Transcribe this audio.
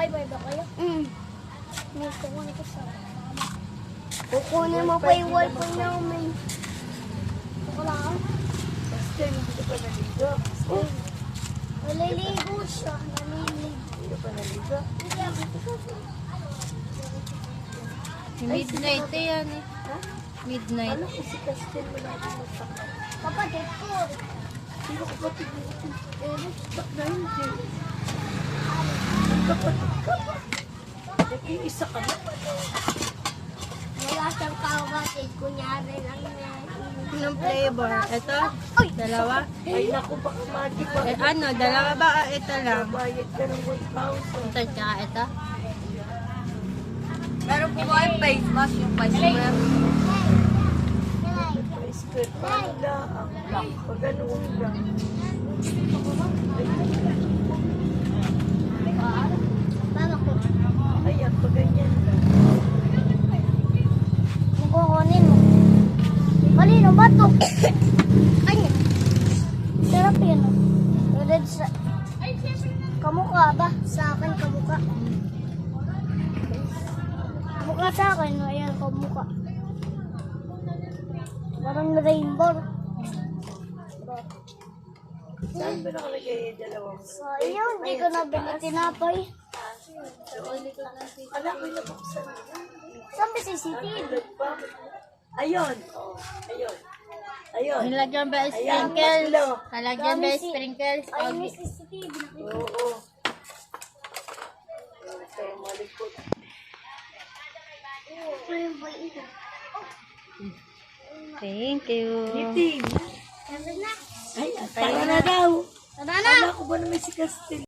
Nag-wifi ba kayo? May kukunin ko sa mama. Kukunin mo pa yung wifi namin. Wala ka? Basta hindi ka pa naligo. Naliligo siya. Naliligo. Hindi ka pa naligo. Midnight eh yan eh. Ha? Midnight. Ano kasi Castel mo natin magpaka? Kapatid ko. Sino kapatid mo? Bak na hindi. Kapatid ka ba? Nag-iisa ka na. Wala siyang kapatid. Kunyari lang niya. Anong flavor? Ito? Dalawa? Ay naku, baka mati pa. Eh, ano? Dalawa ba? Ah, ito lang. Bayad ka ng 1,000. Ito tsaka ito. Meron po kayo face mask yung face mask. May square paano lang. Pag ganun lang. Mama ko. Ayan, pag ganyan lang. Kukunin mo. Malino ba ito? Ay, sarap yun. Tulad sa... Kamukha ba? Sa akin, kamukha. Kamukha sa akin. Ayan, kamukha. Parang rainbow. Saan ba nakalagay yung dalawang? So, yun. Hindi ko nabili tinapay. Alam ko yung nabuksan. Saan ba CCTV? Tulad pa. Ayun. Oh, ayun. Ayun. Nilagyan ba Ayan, sprinkles? maslo. Nilagyan ba sprinkles? Ay, may CCTV. Oo. Ito, malikot. Thank you. Meeting. Tara na. Ay, tara na daw. Tara na. Alam ko ba naman si Castel?